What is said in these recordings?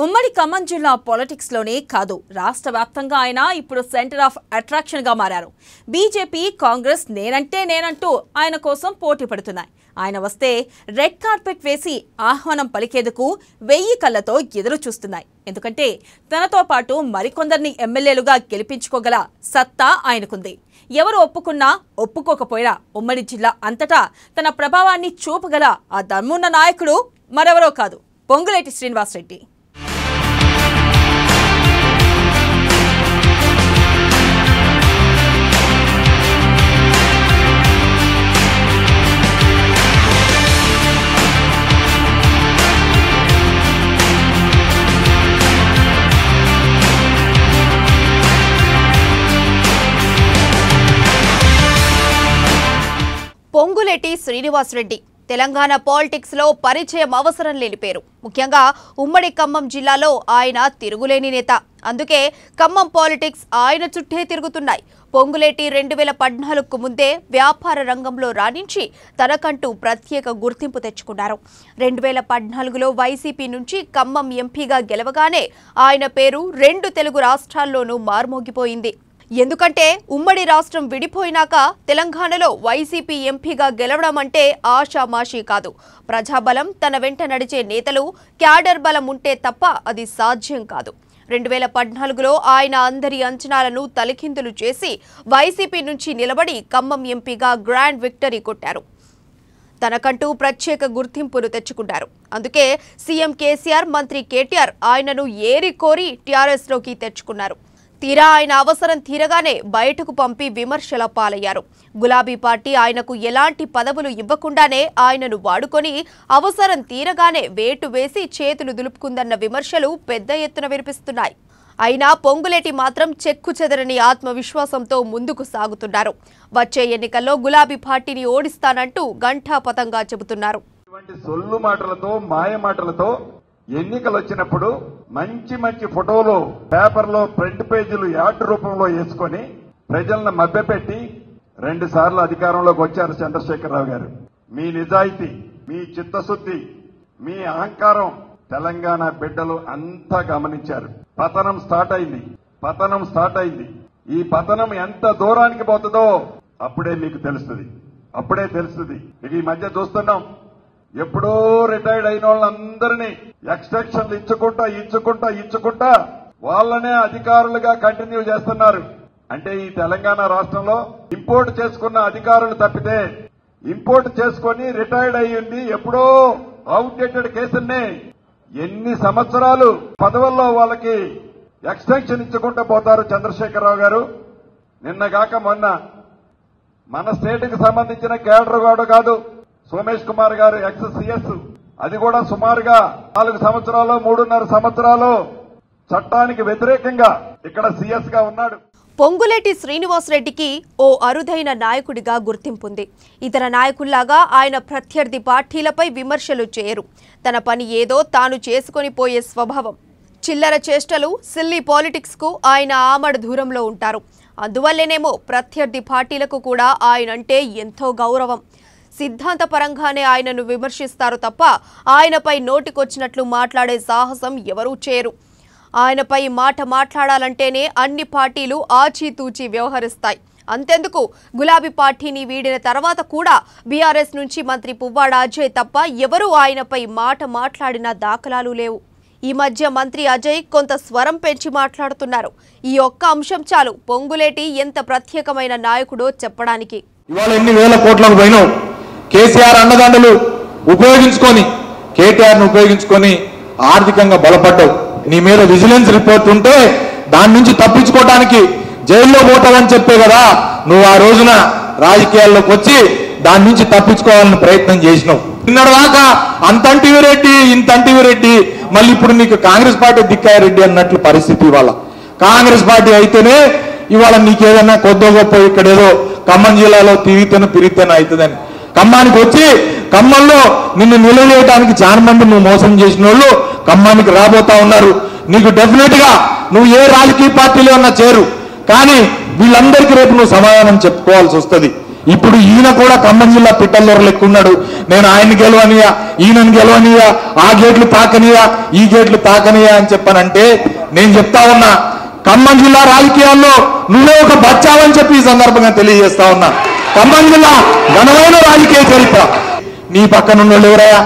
ఉమ్మడి ఖమ్మం జిల్లా పాలిటిక్స్ లోనే కాదు రాష్ట్ర వ్యాప్తంగా ఆయన ఇప్పుడు సెంటర్ ఆఫ్ అట్రాక్షన్ గా మారారు. బీజేపీ కాంగ్రెస్ నేనంటూ ఆయన కోసం పోటీ పడుతున్నాయి. ఆయన వస్తే రెడ్ కార్పెట్ వేసి ఆహ్వానం పలికేందుకు 1000 కళ్ళతో ఎదురు చూస్తున్నాయి. ఎందుకంటే తనతో పాటు మరికొందరిని ఎమ్మెల్యేలుగా గెలిపించుకోగల సత్తా ఆయనకుంది. ఎవరు ఒప్పుకున్నా ఒప్పుకోకపోయినా ఉమ్మడి జిల్లా అంతటా తన ప్రభావాన్ని చూపగల ఆ దమ్మున్న నాయకుడు మరెవరో కాదు, పొంగులేటి శ్రీనివాసరెడ్డి. పొంగులేటి శ్రీనివాసరెడ్డి తెలంగాణ పాలిటిక్స్ లో పరిచయం అవసరం లేని పేరు. ముఖ్యంగా ఉమ్మడి ఖమ్మం జిల్లాలో ఆయన తిరుగులేని నేత. అందుకే ఖమ్మం పాలిటిక్స్ ఆయన చుట్టే తిరుగుతున్నాయి. పొంగులేటి 2014కు ముందే వ్యాపార రంగంలో రాణించి తనకంటూ ప్రత్యేక గుర్తింపు తెచ్చుకున్నారు. 2014లో వైసీపీ నుంచి ఖమ్మం ఎంపీగా గెలవగానే ఆయన పేరు 2 తెలుగు రాష్ట్రాల్లోనూ మార్మోగిపోయింది. ఎందుకంటే ఉమ్మడి రాష్ట్రం విడిపోయినాక తెలంగాణలో వైసీపీ ఎంపీగా గెలవడం అంటే ఆషామాషీ కాదు. ప్రజాబలం, తన వెంట నడిచే నేతలు, క్యాడర్ బలం ఉంటే తప్ప అది సాధ్యం కాదు. 2014లో ఆయన అందరి అంచనాలను తలకిందులు చేసి వైసీపీ నుంచి నిలబడి ఖమ్మం ఎంపీగా గ్రాండ్ విక్టరీ కొట్టారు. తనకంటూ ప్రత్యేక గుర్తింపును తెచ్చుకున్నారు. అందుకే సీఎం కేసీఆర్, మంత్రి కేటీఆర్ ఆయనను ఏరి కోరి టీఆర్ఎస్లోకి తెచ్చుకున్నారు. తీరా ఆయన అవసరం తీరగానే బయటకు పంపి విమర్శల పాలయ్యారు. గులాబీ పార్టీ ఆయనకు ఎలాంటి పదవులు ఇవ్వకుండానే ఆయనను వాడుకొని అవసరం తీరగానే వేటు వేసి చేతులు దులుపుకుందన్న విమర్శలు పెద్ద ఎత్తున వినిపిస్తున్నాయి. అయినా పొంగులేటి మాత్రం చెక్కు చెదరని ఆత్మవిశ్వాసంతో ముందుకు సాగుతున్నారు. వచ్చే ఎన్నికల్లో గులాబీ పార్టీని ఓడిస్తానంటూ ఘంటాపథంగా చెబుతున్నారు. సొల్లు మాటలతో, మాయ మాటలతో ఎన్నికలు వచ్చినప్పుడు మంచి ఫోటోలు పేపర్లో ఫ్రంట్ పేజీలు యాడ్ రూపంలో వేసుకొని ప్రజలను మభ్యపెట్టి 2 సార్లు అధికారంలోకి వచ్చారు చంద్రశేఖరరావు గారు. మీ నిజాయితీ, మీ చిత్తశుద్ధి, మీ అహంకారం తెలంగాణ బిడ్డలు అంతా గమనించారు. పతనం స్టార్ట్ అయింది. ఈ పతనం ఎంత దూరానికి పోతుందో అప్పుడే మీకు తెలుస్తుంది. ఇక ఈ మధ్య చూస్తున్నాం, ఎప్పుడో రిటైర్డ్ అయిన వాళ్ళందరినీ ఎక్స్టెన్షన్లు ఇచ్చుకుంటా వాళ్ళనే అధికారులుగా కంటిన్యూ చేస్తున్నారు. అంటే ఈ తెలంగాణ రాష్ట్రంలో ఇంపోర్ట్ చేసుకున్న అధికారులు తప్పితే ఇంపోర్ట్ చేసుకుని రిటైర్డ్ అయ్యింది ఎప్పుడో అవుట్డేటెడ్ కేసుల్ని ఎన్ని సంవత్సరాలు పదవుల్లో వాళ్ళకి ఎక్స్టెన్షన్ ఇచ్చుకుంటూ పోతారు చంద్రశేఖరరావు గారు. నిన్నగాక మొన్న మన స్టేట్ కి సంబంధించిన కేడర్ కూడా కాదు, సోమేష్ కుమార్ గారు ఎక్స్-సిఎస్, అది కూడా సుమారుగా 4 సంవత్సరాలు 3.5 సంవత్సరాలు చట్టానికి వ్యతిరేకంగా ఇక్కడ సిఎస్ గా ఉన్నాడు. పొంగులేటి శ్రీనివాసరెడ్డికి ఓ అరుదైన నాయకుడిగా గుర్తింపుంది. ఇతర నాయకుల్లాగా ఆయన ప్రత్యర్థి పార్టీలపై విమర్శలు చేయరు. తన పని ఏదో తాను చేసుకొని పోయే స్వభావం. చిల్లర చేష్టలు, సిల్లీ పాలిటిక్స్ కు ఆయన ఆమడ దూరంలో ఉంటారు. అందువల్లేనేమో ప్రత్యర్థి పార్టీలకు కూడా ఆయనంటే ఎంతో గౌరవం. సిద్ధాంతపరంగానే ఆయనను విమర్శిస్తారు తప్ప ఆయనపై నోటికొచ్చినట్లు మాట్లాడే సాహసం ఎవరూ చేయరు. ఆయనపై మాట్లాడాలంటేనే అన్ని పార్టీలు ఆచితూచి వ్యవహరిస్తాయి. అంతెందుకు, గులాబీ పార్టీని వీడిన తర్వాత కూడా బీఆర్ఎస్ నుంచి మంత్రి పువ్వాడ అజయ్ తప్ప ఎవరూ ఆయనపై మాట్లాడిన దాఖలాలు లేవు. ఈ మధ్య మంత్రి అజయ్ కొంత స్వరం పెంచి మాట్లాడుతున్నారు. ఈ ఒక్క అంశం చాలు పొంగులేటి ఎంత ప్రత్యేకమైన నాయకుడో చెప్పడానికి. ఇవాళ ఎన్ని వేల కోట్లకు పోయినావు, కేసీఆర్ అండదండలు ఉపయోగించుకొని, కేటీఆర్ను ఉపయోగించుకొని ఆర్థికంగా బలపడ్డావు. నీ మీద విజిలెన్స్ రిపోర్ట్ ఉంటే దాని నుంచి తప్పించుకోవడానికి జైల్లో పోతావని చెప్పే కదా నువ్వు ఆ రోజున రాజకీయాల్లోకి వచ్చి దాని నుంచి తప్పించుకోవాలని ప్రయత్నం చేసినావు. నిన్నటిదాకా అంతంటివి రెడ్డి ఇంతంటివి రెడ్డి, మళ్ళీ ఇప్పుడు నీకు కాంగ్రెస్ పార్టీ దిక్కాయ రెడ్డి అన్నట్లు పరిస్థితి. ఇవాళ కాంగ్రెస్ పార్టీ అయితేనే ఇవాళ నీకేదన్నా కొద్దో గొప్ప ఇక్కడేదో ఖమ్మం జిల్లాలో తిరిగితేనే అవుతుందని ఖమ్మానికి వచ్చి ఖమ్మంలో నిన్ను నిలవేయడానికి చాలా మంది నువ్వు మోసం చేసిన వాళ్ళు ఖమ్మానికి రాబోతా ఉన్నారు. నీకు డెఫినెట్ గా నువ్వు ఏ రాజకీయ పార్టీలో ఉన్నా చేరు, కానీ వీళ్ళందరికీ రేపు నువ్వు సమాధానం చెప్పుకోవాల్సి వస్తుంది. ఇప్పుడు ఈయన కూడా ఖమ్మం జిల్లా పిట్టల్లూరు లెక్క ఉన్నాడు. నేను ఆయన్ని గెలవనియా, ఈయనని గెలవనియా, ఆ గేట్లు తాకనియా, ఈ గేట్లు తాకనియా అని చెప్పానంటే నేను చెప్తా ఉన్నా, ఖమ్మం జిల్లా రాజకీయాల్లో నువ్వే ఒక బచ్చావని చెప్పి ఈ సందర్భంగా తెలియజేస్తా ఉన్నా. ఖమ్మం జిల్లా ఘనమైన రాజకీయ చరిత్ర. నీ పక్కన ఉన్నోళ్ళు ఎవరయ్యా?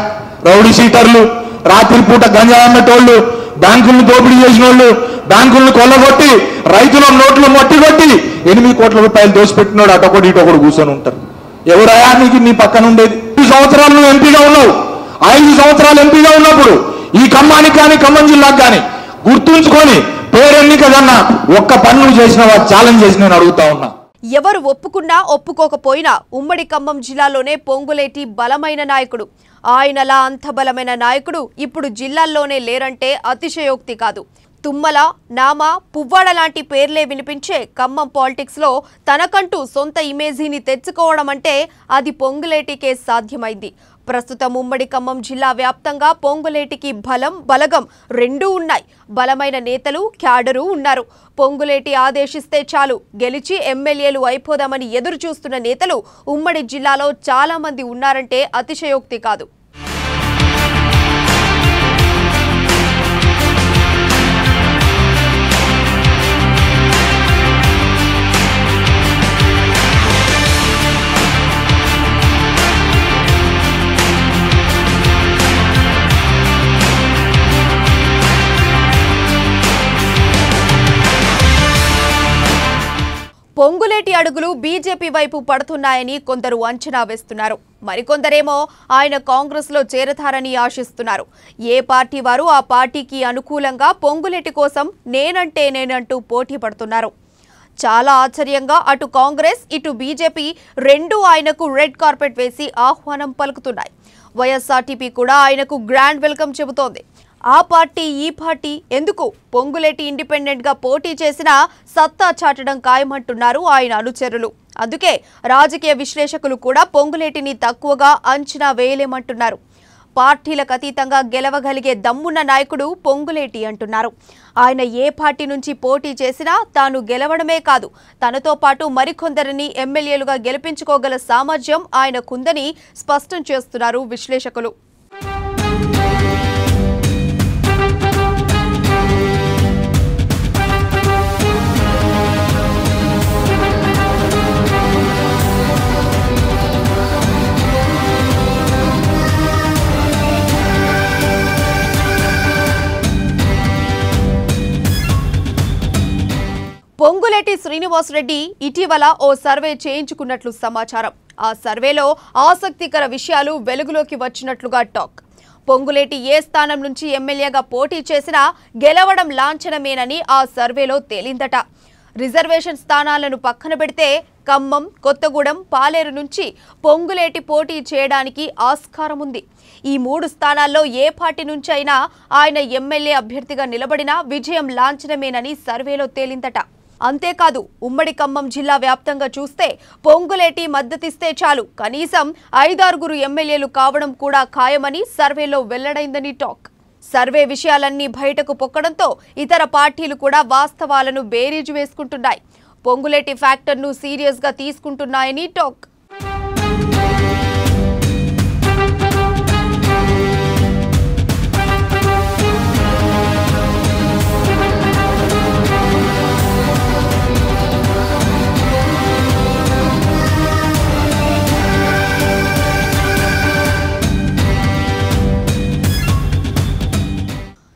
రౌడీ షీటర్లు, రాత్రిపూట గంజా అమ్మేటోళ్ళు, బ్యాంకులను దోపిడీ చేసిన వాళ్ళు, బ్యాంకులను కొల్లగొట్టి రైతుల నోట్లు మట్టిగొట్టి 8 కోట్ల రూపాయలు దోసిపెట్టినోడు అటొకటి ఇటొకటి కూర్చొని ఉంటారు. ఎవరయా నీకు నీ పక్కన ఉండేది? 5 సంవత్సరాలు నువ్వు ఎంపీగా ఉన్నావు. 5 సంవత్సరాలు ఎంపీగా ఉన్నప్పుడు ఈ ఖమ్మానికి కానీ ఖమ్మం జిల్లాకు కానీ గుర్తుంచుకొని పేరెన్నిక కన్నా ఒక్క పని నువ్వు చేసినవా? ఛాలెంజ్ చేసి నేను అడుగుతా ఉన్నా. ఎవరు ఒప్పుకున్నా ఒప్పుకోకపోయినా ఉమ్మడి ఖమ్మం జిల్లాలోనే పొంగులేటి బలమైన నాయకుడు. ఆయనలా అంత బలమైన నాయకుడు ఇప్పుడు జిల్లాల్లోనే లేరంటే అతిశయోక్తి కాదు. తుమ్మల, నామ, పువ్వాడ లాంటి పేర్లే వినిపించే ఖమ్మం పాలిటిక్స్లో తనకంటూ సొంత ఇమేజీని తెచ్చుకోవడం అంటే అది పొంగులేటికే సాధ్యమైంది. ప్రస్తుతం ఉమ్మడి ఖమ్మం జిల్లా వ్యాప్తంగా పొంగులేటికి బలం, బలగం రెండూ ఉన్నాయి. బలమైన నేతలు, క్యాడరు ఉన్నారు. పొంగులేటి ఆదేశిస్తే చాలు గెలిచి ఎమ్మెల్యేలు అయిపోదామని ఎదురు చూస్తున్న నేతలు ఉమ్మడి జిల్లాలో చాలా మంది ఉన్నారంటే అతిశయోక్తి కాదు. పొంగులేటి అడుగులు బీజేపీ వైపు పడుతున్నాయని కొందరు అంచనా వేస్తున్నారు. మరికొందరేమో ఆయన కాంగ్రెస్లో చేరతారని ఆశిస్తున్నారు. ఏ పార్టీ వారు ఆ పార్టీకి అనుకూలంగా పొంగులేటి కోసం నేనంటూ పోటీ పడుతున్నారు. చాలా ఆశ్చర్యంగా అటు కాంగ్రెస్, ఇటు బీజేపీ రెండూ ఆయనకు రెడ్ కార్పెట్ వేసి ఆహ్వానం పలుకుతున్నాయి. వైఎస్ఆర్టీపీ కూడా ఆయనకు గ్రాండ్ వెల్కమ్ చెబుతోంది. ఆ పార్టీ ఈ పార్టీ ఎందుకు, పొంగులేటి ఇండిపెండెంట్ గా పోటీ చేసినా సత్తా చాటడం ఖాయమంటున్నారు ఆయన అనుచరులు. అందుకే రాజకీయ విశ్లేషకులు కూడా పొంగులేటిని తక్కువగా అంచనా వేయలేమంటున్నారు. పార్టీలకు అతీతంగా గెలవగలిగే దమ్మున్న నాయకుడు పొంగులేటి అంటున్నారు. ఆయన ఏ పార్టీ నుంచి పోటీ చేసినా తాను గెలవడమే కాదు, తనతో పాటు మరికొందరిని ఎమ్మెల్యేలుగా గెలిపించుకోగల సామర్థ్యం ఆయనకుందని స్పష్టం చేస్తున్నారు విశ్లేషకులు. పొంగులేటి శ్రీనివాసరెడ్డి ఇటీవల ఓ సర్వే చేయించుకున్నట్లు సమాచారం. ఆ సర్వేలో ఆసక్తికర విషయాలు వెలుగులోకి వచ్చినట్లుగా టాక్. పొంగులేటి ఏ స్థానం నుంచి ఎమ్మెల్యేగా పోటీ చేసినా గెలవడం లాంఛనమేనని ఆ సర్వేలో తేలిందట. రిజర్వేషన్ స్థానాలను పక్కన పెడితే ఖమ్మం, కొత్తగూడెం, పాలేరు నుంచి పొంగులేటి పోటీ చేయడానికి ఆస్కారం ఉంది. ఈ 3 స్థానాల్లో ఏ పార్టీ నుంచైనా ఆయన ఎమ్మెల్యే అభ్యర్థిగా నిలబడినా విజయం లాంఛనమేనని సర్వేలో తేలిందట. అంతేకాదు ఉమ్మడి ఖమ్మం జిల్లా వ్యాప్తంగా చూస్తే పొంగులేటి మద్దతిస్తే చాలు కనీసం 5-6 ఎమ్మెల్యేలు కావడం కూడా ఖాయమని సర్వేలో వెల్లడైందని టాక్. సర్వే విషయాలన్నీ బయటకు పొక్కడంతో ఇతర పార్టీలు కూడా వాస్తవాలను బేరీజు వేసుకుంటున్నాయి. పొంగులేటి ఫ్యాక్టర్ను సీరియస్గా తీసుకుంటున్నాయని టాక్.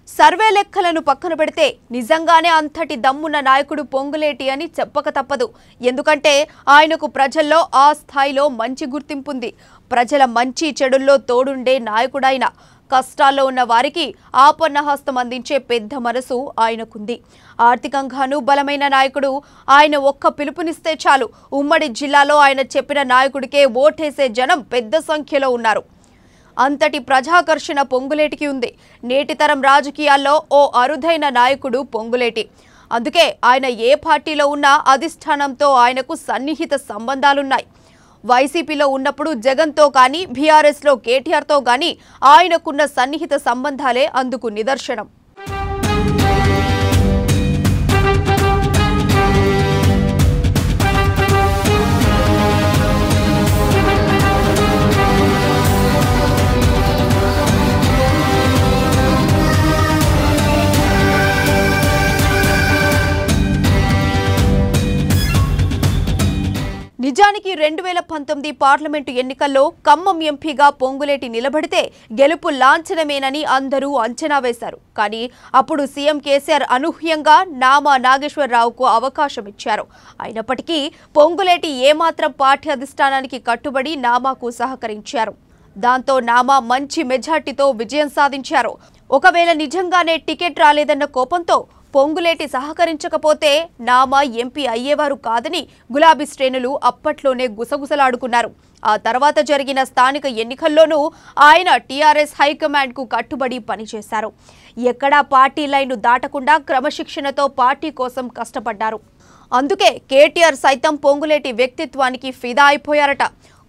సర్వే లెక్కలను పక్కన పెడితే నిజంగానే అంతటి దమ్మున్న నాయకుడు పొంగులేటి అని చెప్పక తప్పదు. ఎందుకంటే ఆయనకు ప్రజల్లో ఆ స్థాయిలో మంచి గుర్తింపుంది. ప్రజల మంచి చెడుల్లో తోడుండే నాయకుడైన, కష్టాల్లో ఉన్న వారికి ఆపన్నహస్తం అందించే పెద్ద మనసు ఆయనకుంది. ఆర్థికంగానూ బలమైన నాయకుడు. ఆయన ఒక్క పిలుపునిస్తే చాలు ఉమ్మడి జిల్లాలో ఆయన చెప్పిన నాయకుడికే ఓటేసే జనం పెద్ద సంఖ్యలో ఉన్నారు. అంతటి ప్రజాకర్షణ పొంగులేటికి ఉంది. నేటితరం రాజకీయాల్లో ఓ అరుదైన నాయకుడు పొంగులేటి. అందుకే ఆయన ఏ పార్టీలో ఉన్నా అధిష్టానంతో ఆయనకు సన్నిహిత సంబంధాలున్నాయి. వైసీపీలో ఉన్నప్పుడు జగన్తో కానీ, బీఆర్ఎస్లో కేటీఆర్తో కానీ ఆయనకున్న సన్నిహిత సంబంధాలే అందుకు నిదర్శనం. నిజానికి 2019 పార్లమెంటు ఎన్నికల్లో ఖమ్మం ఎంపీగా పొంగులేటి నిలబడితే గెలుపు లాంఛనమేనని అందరూ అంచనా వేశారు. కానీ అప్పుడు సీఎం కేసీఆర్ అనూహ్యంగా నామా నాగేశ్వరరావుకు అవకాశం ఇచ్చారు. అయినప్పటికీ పొంగులేటి ఏమాత్రం పార్టీ అధిష్టానానికి కట్టుబడి నామాకు సహకరించారు. దాంతో నామా మంచి మెజార్టీతో విజయం సాధించారు. ఒకవేళ నిజంగానే టికెట్ రాలేదన్న కోపంతో పొంగులేటి సహకరించకపోతే నామా ఎంపీ అయ్యేవారు కాదని గులాబీ శ్రేణులు అప్పట్లోనే గుసగుసలాడుకున్నారు. ఆ తర్వాత జరిగిన స్థానిక ఎన్నికల్లోనూ ఆయన టీఆర్ఎస్ హైకమాండ్కు కట్టుబడి పనిచేశారు. ఎక్కడా పార్టీ లైన్ను దాటకుండా క్రమశిక్షణతో పార్టీ కోసం కష్టపడ్డారు. అందుకే కేటీఆర్ సైతం పొంగులేటి వ్యక్తిత్వానికి ఫిదా అయిపోయారట.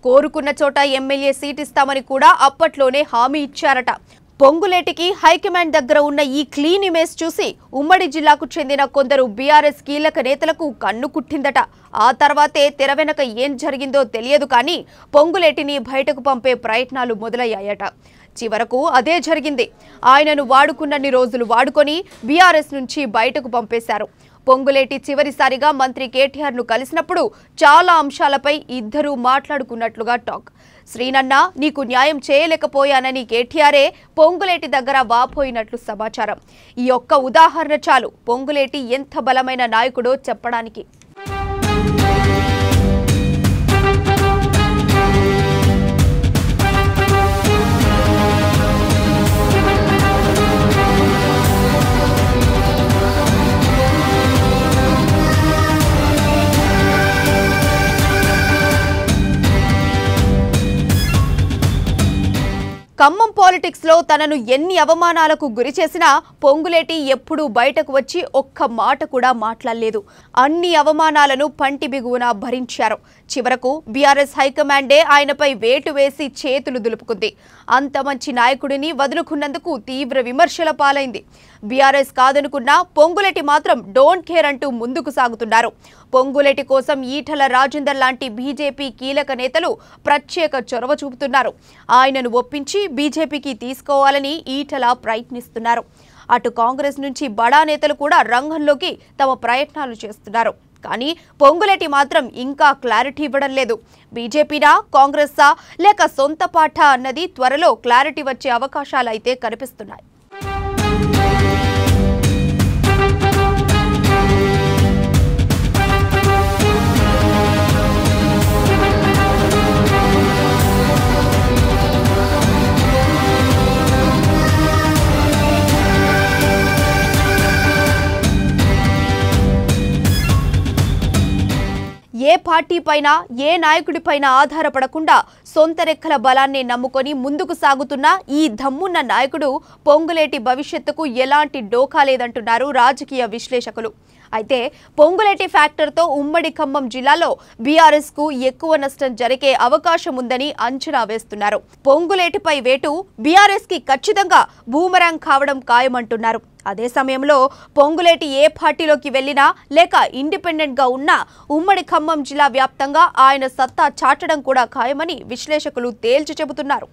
కోరుకున్న చోట ఎమ్మెల్యే సీట్ ఇస్తామని కూడా అప్పట్లోనే హామీ ఇచ్చారట. పొంగులేటికి హైకమాండ్ దగ్గర ఉన్న ఈ క్లీన్ ఇమేజ్ చూసి ఉమ్మడి జిల్లాకు చెందిన కొందరు బీఆర్ఎస్ కీలక నేతలకు కన్ను కుట్టిందట. ఆ తర్వాతే తెర వెనక ఏం జరిగిందో తెలియదు కానీ పొంగులేటిని బయటకు పంపే ప్రయత్నాలు మొదలయ్యాయట. చివరకు అదే జరిగింది. ఆయనను వాడుకున్నన్ని రోజులు వాడుకొని బీఆర్ఎస్ నుంచి బయటకు పంపేశారు. పొంగులేటి చివరిసారిగా మంత్రి కేటీఆర్ను కలిసినప్పుడు చాలా అంశాలపై ఇద్దరూ మాట్లాడుకున్నట్లుగా టాక్. శ్రీనన్న నీకు న్యాయం చేయలేకపోయానని కేటీఆరే పొంగులేటి దగ్గర వాపోయినట్లు సమాచారం. ఈ ఒక్క ఉదాహరణ చాలు పొంగులేటి ఎంత బలమైన నాయకుడో చెప్పడానికి. ఖమ్మం పాలిటిక్స్ లో తనను ఎన్ని అవమానాలకు గురి చేసినా పొంగులేటి ఎప్పుడూ బయటకు వచ్చి ఒక్క మాట కూడా మాట్లాడలేదు. అన్ని అవమానాలను పంటి బిగువున భరించారు. చివరకు బీఆర్ఎస్ హైకమాండే ఆయనపై వేటు వేసి చేతులు దులుపుకుంది. అంత మంచి నాయకుడిని వదులుకున్నందుకు తీవ్ర విమర్శల పాలైంది. బీఆర్ఎస్ కాదనుకున్నా పొంగులేటి మాత్రం డోంట్ కేర్ అంటూ ముందుకు సాగుతున్నారు. పొంగులేటి కోసం ఈటల రాజేందర్ లాంటి బీజేపీ కీలక నేతలు ప్రత్యేక చొరవ చూపుతున్నారు. ఆయనను ఒప్పించి బీజేపీకి తీసుకోవాలని ఈటల ప్రయత్నిస్తున్నారు. అటు కాంగ్రెస్ నుంచి బడా నేతలు కూడా రంగంలోకి తమ ప్రయత్నాలు చేస్తున్నారు. కానీ పొంగులేటి మాత్రం ఇంకా క్లారిటీ ఇవ్వడం లేదు. బీజేపీనా కాంగ్రెస్సా లేక సొంత పార్టీ అన్నది త్వరలో క్లారిటీ వచ్చే అవకాశాలు అయితే కనిపిస్తున్నాయి. ఏ పార్టీ పైన ఏ నాయకుడి పైన ఆధారపడకుండా సొంత రెక్కల బలాన్ని నమ్ముకొని ముందుకు సాగుతున్న ఈ దమ్మున్న నాయకుడు పొంగులేటి భవిష్యత్తుకు ఎలాంటి డోకా లేదంటున్నారు రాజకీయ విశ్లేషకులు. అయితే పొంగులేటి ఫ్యాక్టర్తో ఉమ్మడి ఖమ్మం జిల్లాలో బీఆర్ఎస్ కు ఎక్కువ నష్టం జరిగే అవకాశం ఉందని అంచనా వేస్తున్నారు. పొంగులేటిపై వేటు బీఆర్ఎస్ కి ఖచ్చితంగా బూమరాంగ్ కావడం ఖాయమంటున్నారు. అదే సమయంలో పొంగులేటి ఏ పార్టీలోకి వెళ్లినా లేక ఇండిపెండెంట్ గా ఉన్నా ఉమ్మడి ఖమ్మం జిల్లా వ్యాప్తంగా ఆయన సత్తా చాటడం కూడా ఖాయమని విశ్లేషకులు తేల్చి చెబుతున్నారు.